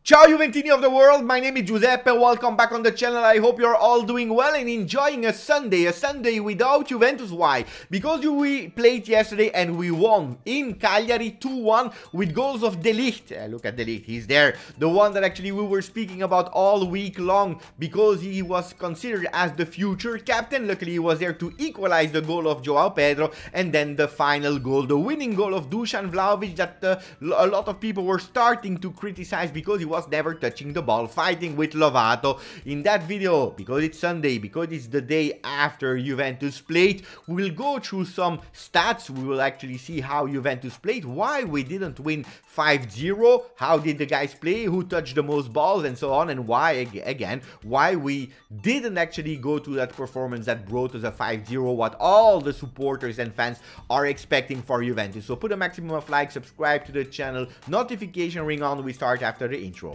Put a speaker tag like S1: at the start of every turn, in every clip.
S1: Ciao Juventini of the world, my name is Giuseppe, welcome back on the channel. I hope you're all doing well and enjoying a Sunday without Juventus. Why? Because we played yesterday and we won in Cagliari 2-1 with goals of De Ligt. Look at De Ligt, he's there. The one that actually we were speaking about all week long because he was considered as the future captain. Luckily he was there to equalize the goal of Joao Pedro, and then the final goal, the winning goal of Dusan Vlahovic that a lot of people were starting to criticize because he was never touching the ball, fighting with Lovato. In that video, because it's Sunday, because it's the day after Juventus played, we'll go through some stats. We will actually see how Juventus played, why we didn't win 5-0, how did the guys play, who touched the most balls, and so on, and why, again, why we didn't actually go to that performance that brought us a 5-0, what all the supporters and fans are expecting for Juventus. So put a maximum of likes, subscribe to the channel, notification ring on. We start after the intro.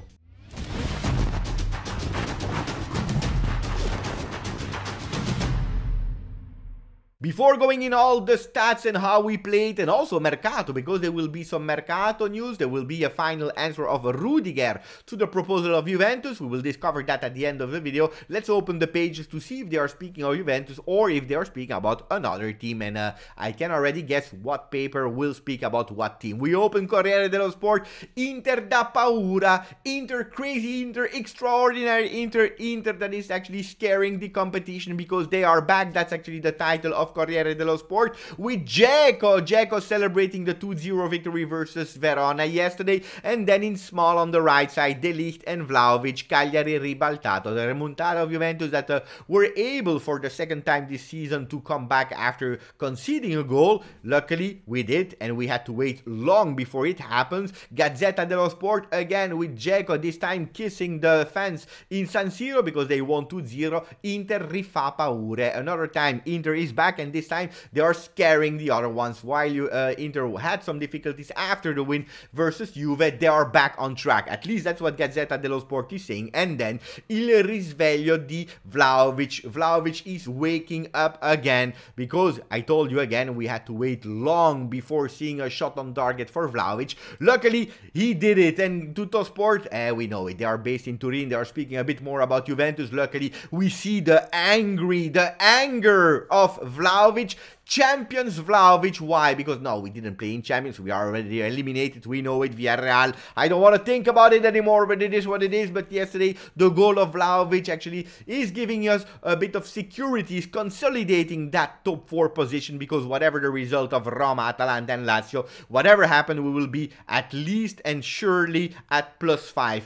S1: Before going in all the stats and how we played, and also Mercato, because there will be some Mercato news, there will be a final answer of Rudiger to the proposal of Juventus. We will discover that at the end of the video. Let's open the pages to see if they are speaking of Juventus or if they are speaking about another team. And I can already guess what paper will speak about what team. We open Corriere dello Sport. Inter da paura, Inter crazy, Inter extraordinary, Inter that is actually scaring the competition because they are back. That's actually the title of Corriere dello Sport, with Dzeko celebrating the 2-0 victory versus Verona yesterday, and then in small on the right side, De Ligt and Vlahovic, Cagliari ribaltato, the remontada of Juventus that were able for the second time this season to come back after conceding a goal. Luckily we did, and we had to wait long before it happens. Gazzetta dello Sport again with Dzeko, this time kissing the fans in San Siro because they won 2-0. Inter rifà paure, another time Inter is back, and this time they are scaring the other ones. While Inter had some difficulties after the win versus Juve, they are back on track. At least that's what Gazzetta dello Sport is saying. And then il risveglio di Vlahovic. Vlahovic is waking up again because I told you again we had to wait long before seeing a shot on target for Vlahovic. Luckily he did it, and Tuttosport, we know it, they are based in Turin, they are speaking a bit more about Juventus. Luckily we see the anger of Vlahovic. Champions Vlahovic. Why? Because no, we didn't play in Champions. We are already eliminated. We know it. Villarreal. I don't want to think about it anymore, but it is what it is. But yesterday, the goal of Vlahovic actually is giving us a bit of security, is consolidating that top 4 position, because whatever the result of Roma, Atalanta and Lazio, whatever happened, we will be at least and surely at +5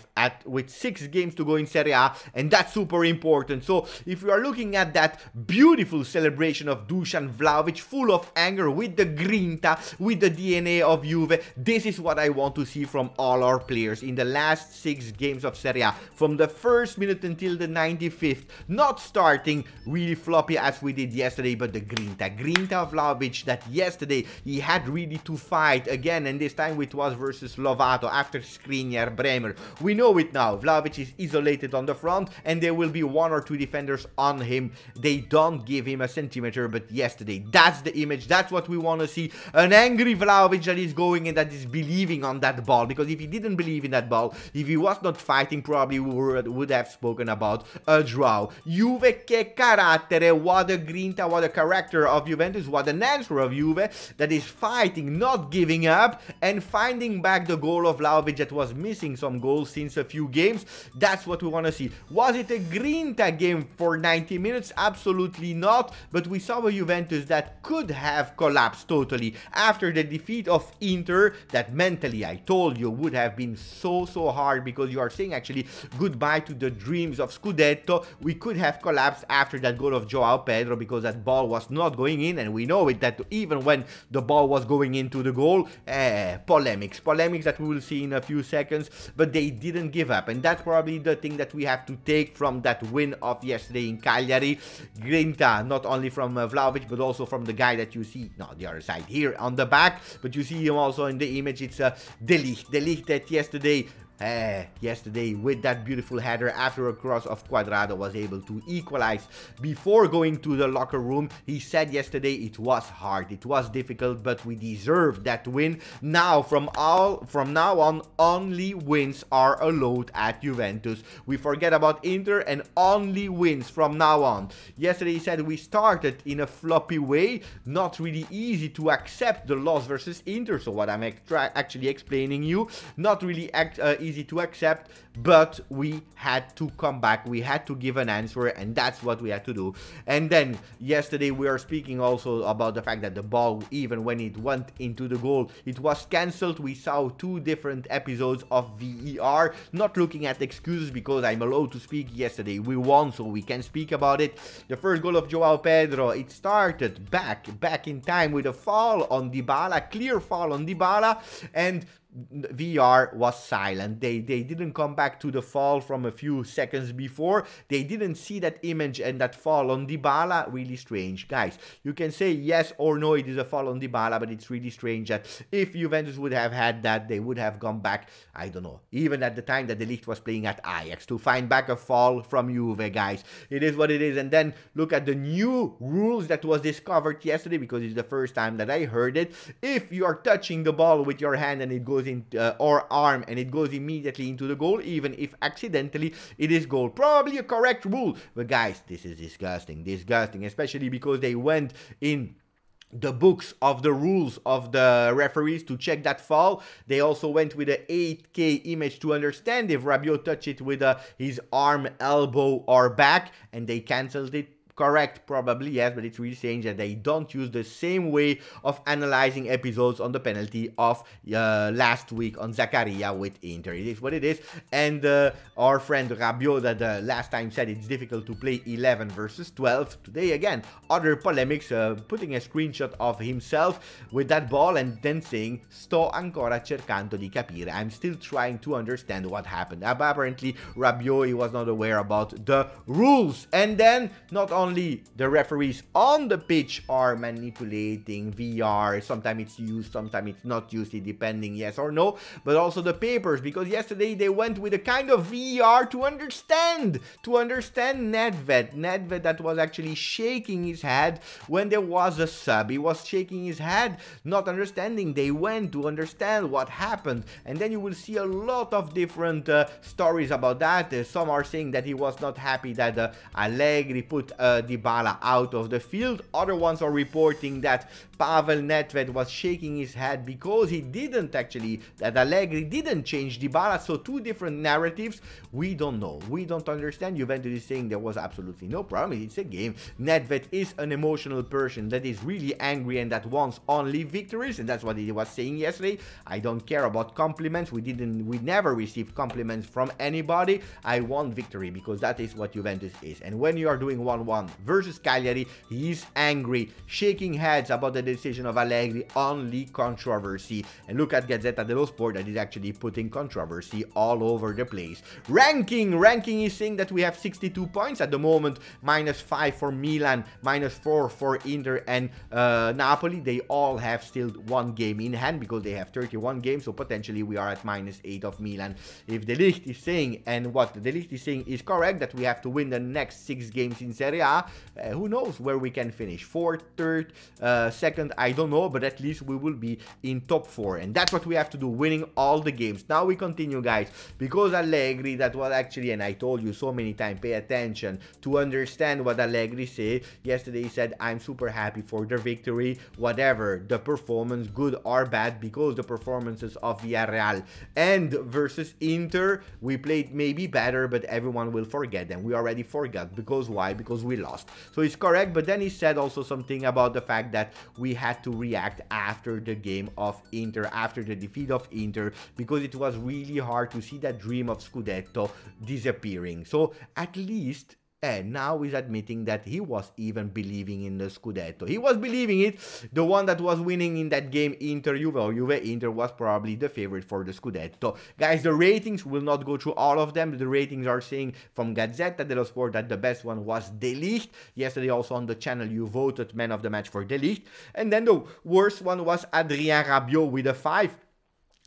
S1: with 6 games to go in Serie A, and that's super important. So if we are looking at that beautiful celebration of Dusan Vlahovic, full of anger, with the grinta, with the DNA of Juve, this is what I want to see from all our players in the last 6 games of Serie A, from the first minute until the 95th. Not starting really floppy as we did yesterday, but the grinta of Vlahovic, that yesterday he had really to fight again, and this time it was versus Lovato after Skriniar, Bremer. We know it now. Vlahovic is isolated on the front, and there will be 1 or 2 defenders on him. They don't give him a centimeter, but yesterday, that's the image, that's what we want to see. An angry Vlahovic that is going and that is believing on that ball, because if he didn't believe in that ball, if he was not fighting, probably we would have spoken about a draw. Juve che carattere, what a grinta, what a character of Juventus, what an answer of Juve that is fighting, not giving up, and finding back the goal of Vlahovic that was missing some goals since a few games. That's what we want to see. Was it a grinta game for 90 minutes? Absolutely not, but we saw a Juventus that could have collapsed totally after the defeat of Inter, that mentally, I told you, would have been so hard, because you are saying actually goodbye to the dreams of Scudetto. We could have collapsed after that goal of Joao Pedro, because that ball was not going in, and we know it, that even when the ball was going into the goal, polemics that we will see in a few seconds, but they didn't give up, and that's probably the thing that we have to take from that win of yesterday in Cagliari. Grinta, not only from Vlahovic, but also from the guy that you see, no, the other side here on the back, but you see him also in the image. It's De Ligt that yesterday Yesterday with that beautiful header after a cross of Cuadrado was able to equalize before going to the locker room. He said yesterday it was hard, it was difficult, but we deserved that win. Now from now on, only wins are allowed at Juventus. We forget about Inter and only wins from now on. Yesterday he said we started in a floppy way, not really easy to accept the loss versus Inter. So what I'm actually explaining you, not really easy to accept, but we had to come back, we had to give an answer, and that's what we had to do. And then yesterday we are speaking also about the fact that the ball, even when it went into the goal, it was cancelled. We saw 2 different episodes of VAR, not looking at excuses because I'm allowed to speak. Yesterday we won, so we can speak about it. The first goal of Joao Pedro, it started back in time with a foul on Dybala, clear foul on Dybala, and VR was silent. They didn't come back to the fall from a few seconds before. They didn't see that image and that fall on Dybala. Really strange. Guys, you can say yes or no, it is a fall on Dybala, but it's really strange that if Juventus would have had that, they would have gone back, I don't know, even at the time that De Ligt was playing at Ajax, to find back a fall from Juve, guys. It is what it is. And then look at the new rules that was discovered yesterday, because it's the first time that I heard it. If you are touching the ball with your hand and it goes in or arm and it goes immediately into the goal, even if accidentally, it is goal. Probably a correct rule, but guys, this is disgusting, especially because they went in the books of the rules of the referees to check that foul. They also went with a 8K image to understand if Rabiot touched it with his arm, elbow or back, and they cancelled it. Correct, probably, yes, but it's really strange that they don't use the same way of analyzing episodes on the penalty of last week on Zakaria with Inter. It is what it is. And our friend Rabiot that last time said it's difficult to play 11 versus 12. Today, again, other polemics, putting a screenshot of himself with that ball and then saying, sto ancora cercando di capire. I'm still trying to understand what happened. Apparently, Rabiot, he was not aware about the rules. And then, not only the referees on the pitch are manipulating VR, sometimes it's used, sometimes it's not used, depending yes or no, but also the papers, because yesterday they went with a kind of VR to understand Nedved that was actually shaking his head when there was a sub. He was shaking his head, not understanding. They went to understand what happened, and then you will see a lot of different stories about that. Some are saying that he was not happy that Allegri put Dybala out of the field. Other ones are reporting that Pavel Nedved was shaking his head because he didn't actually, that Allegri didn't change Dybala. So 2 different narratives. We don't know. We don't understand. Juventus is saying there was absolutely no problem. It's a game. Nedved is an emotional person that is really angry and that wants only victories, and that's what he was saying yesterday. I don't care about compliments. We never received compliments from anybody. I want victory because that is what Juventus is. And when you are doing 1-1 versus Cagliari, he is angry, shaking heads about the decision of Allegri, only controversy. And look at Gazzetta dello Sport that is actually putting controversy all over the place. Ranking is saying that we have 62 points at the moment, -5 for Milan, -4 for Inter and Napoli. They all have still 1 game in hand because they have 31 games, so potentially we are at -8 of Milan. If De Ligt is saying, and what De Ligt is saying is correct, that we have to win the next 6 games in Serie A, who knows where we can finish? 4th, 3rd, 2nd, I don't know, but at least we will be in top 4, and that's what we have to do, winning all the games. Now we continue, guys, because Allegri, that was actually, and I told you so many times, pay attention to understand what Allegri said. Yesterday he said, I'm super happy for the victory, whatever the performance, good or bad, because the performances of Villarreal and versus Inter, we played maybe better, but everyone will forget them. We already forgot, because why? Because we lost. So it's correct, but then he said also something about the fact that we had to react after the game of Inter, after the defeat of Inter, because it was really hard to see that dream of Scudetto disappearing. So at least now he's admitting that he was even believing in the Scudetto. He was believing it. The one that was winning in that game, Inter-Juve, or Juve-Inter, was probably the favorite for the Scudetto. Guys, the ratings, will not go through all of them. The ratings are saying from Gazzetta dello Sport that the best one was De Ligt. Yesterday also on the channel you voted man of the match for De Ligt. And then the worst one was Adrien Rabiot with a 5.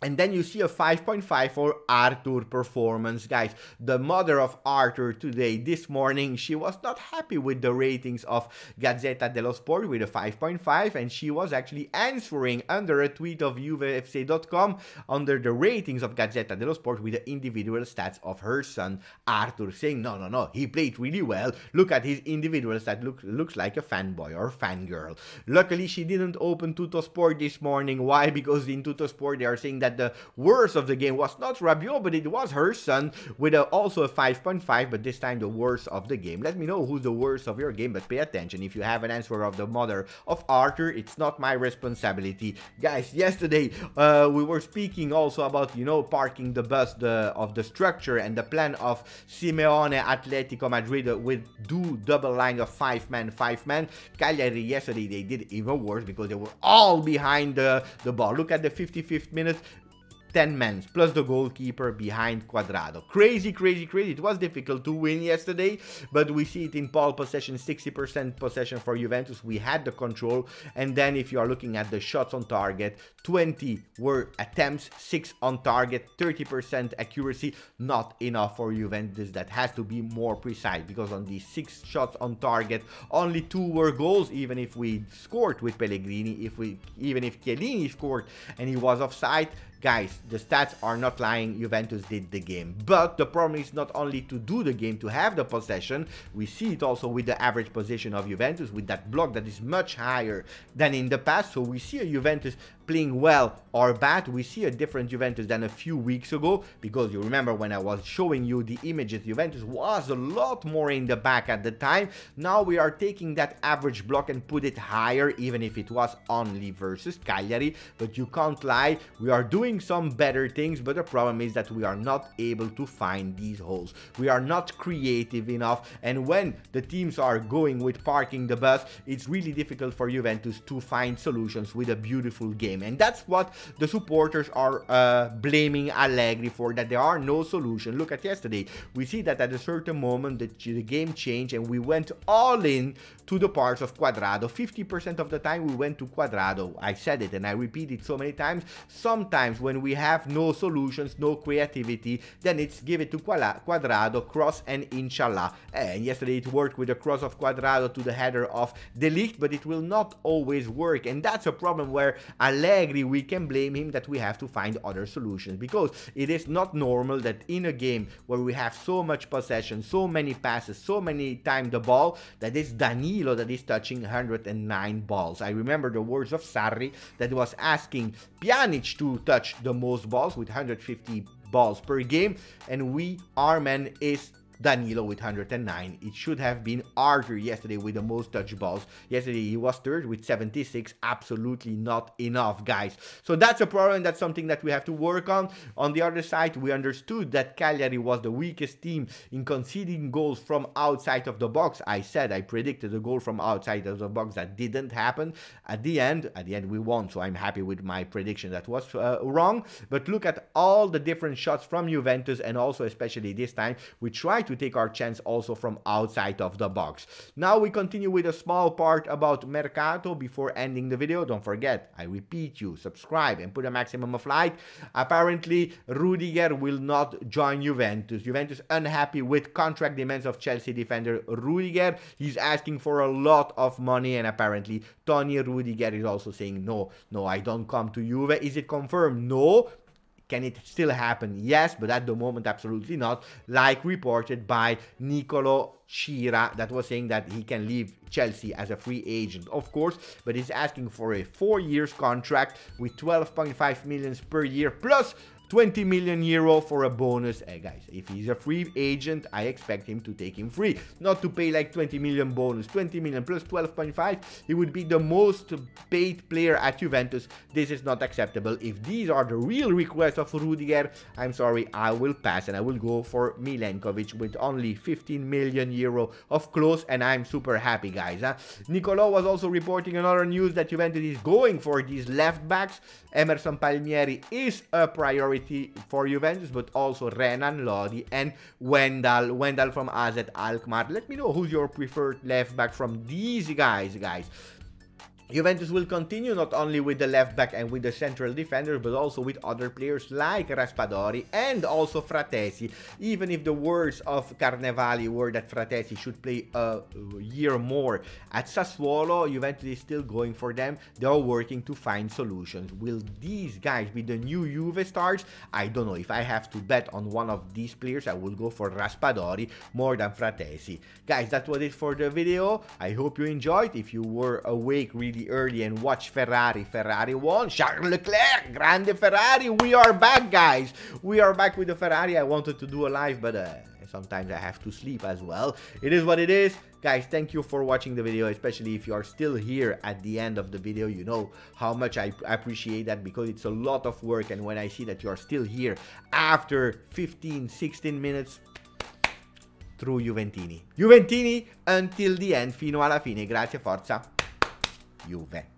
S1: And then you see a 5.5 for Arthur performance, guys. The mother of Arthur today, this morning, she was not happy with the ratings of Gazzetta dello Sport with a 5.5, and she was actually answering under a tweet of JuveFC.com under the ratings of Gazzetta dello Sport with the individual stats of her son Arthur, saying, no, he played really well. Look at his individual stat, looks like a fanboy or fangirl. Luckily, she didn't open Tuttosport this morning. Why? Because in Tuttosport, they are saying that the worst of the game was not Rabiot, but it was her son with also a 5.5, but this time the worst of the game. Let me know who's the worst of your game, but pay attention. If you have an answer of the mother of Arthur, it's not my responsibility. Guys, yesterday we were speaking also about, you know, parking the bus of the structure and the plan of Simeone Atletico Madrid with double line of 5-man. Cagliari yesterday, they did even worse because they were all behind the ball. Look at the 55th minute. 10 men plus the goalkeeper behind Cuadrado. Crazy. It was difficult to win yesterday, but we see it in ball possession, 60% possession for Juventus. We had the control, and then if you are looking at the shots on target, 20 were attempts, 6 on target, 30% accuracy. Not enough for Juventus. That has to be more precise, because on these 6 shots on target, only 2 were goals, even if we scored with Pellegrini, even if Chiellini scored and he was offside. Guys, the stats are not lying. Juventus did the game. But the problem is not only to do the game, to have the possession. We see it also with the average position of Juventus, with that block that is much higher than in the past. So we see a Juventus playing well or bad. We see a different Juventus than a few weeks ago, because you remember when I was showing you the images, Juventus was a lot more in the back at the time. Now we are taking that average block and put it higher, even if it was only versus Cagliari. But you can't lie, we are doing some better things, but the problem is that we are not able to find these holes. We are not creative enough, and when the teams are going with parking the bus, it's really difficult for Juventus to find solutions with a beautiful game. And that's what the supporters are blaming Allegri for, that there are no solutions. Look at yesterday. We see that at a certain moment the game changed and we went all in to the parts of Cuadrado. 50% of the time we went to Cuadrado. I said it and I repeat it so many times. Sometimes when we have no solutions, no creativity, then it's give it to Cuadrado, cross, and inshallah. And yesterday it worked with the cross of Cuadrado to the header of De Ligt, but it will not always work. And that's a problem where Allegri, we can blame him that we have to find other solutions, because it is not normal that in a game where we have so much possession, so many passes, so many times the ball, that is Danilo that is touching 109 balls. I remember the words of Sarri that was asking Pjanic to touch the most balls with 150 balls per game, and our man is Danilo with 109. It should have been Arthur yesterday with the most touch balls. Yesterday he was third with 76. Absolutely not enough, guys. So that's a problem. That's something that we have to work on. On the other side, we understood that Cagliari was the weakest team in conceding goals from outside of the box. I predicted a goal from outside of the box. That didn't happen. At the end we won, so I'm happy with my prediction that was wrong. But look at all the different shots from Juventus, and also especially this time we tried to take our chance also from outside of the box. Now we continue with a small part about Mercato before ending the video. Don't forget, I repeat you, subscribe and put a maximum of like. Apparently Rudiger will not join Juventus. Juventus unhappy with contract demands of Chelsea defender Rudiger. He's asking for a lot of money, and apparently Tony Rudiger is also saying no, I don't come to Juve. Is it confirmed? No. Can it still happen? Yes, but at the moment, absolutely not. Like reported by Nicolo Shira, that was saying that he can leave Chelsea as a free agent, of course, but he's asking for a 4-year contract with 12.5 million per year plus 20 million euro for a bonus. Hey guys, if he's a free agent, I expect him to take him free, not to pay like 20 million bonus. 20 million plus 12.5, he would be the most paid player at Juventus. This is not acceptable. If these are the real requests of Rudiger, I'm sorry, I will pass and I will go for Milenkovic with only 15 million euro of clause, and I'm super happy, guys. Nicolo was also reporting another news that Juventus is going for these left backs. Emerson Palmieri is a priority for Juventus, but also Renan Lodi and Wendell from AZ Alkmaar. Let me know who's your preferred left back from these guys. Juventus will continue not only with the left back and with the central defenders, but also with other players like Raspadori and also Fratesi. Even if the words of Carnevali were that Fratesi should play a year more at Sassuolo, Juventus is still going for them. They are working to find solutions. Will these guys be the new Juve stars? I don't know. If I have to bet on one of these players, I will go for Raspadori more than Fratesi. Guys, that was it for the video. I hope you enjoyed. If you were awake really early and watch Ferrari won. Charles Leclerc, grande Ferrari. We are back, guys. We are back with the Ferrari. I wanted to do a live, but sometimes I have to sleep as well. It is what it is. Guys, thank you for watching the video, especially if you are still here at the end of the video. You know how much I appreciate that, because it's a lot of work, and when I see that you are still here after 15-16 minutes, through Juventini. Juventini until the end, fino alla fine. Grazie, forza, Juve.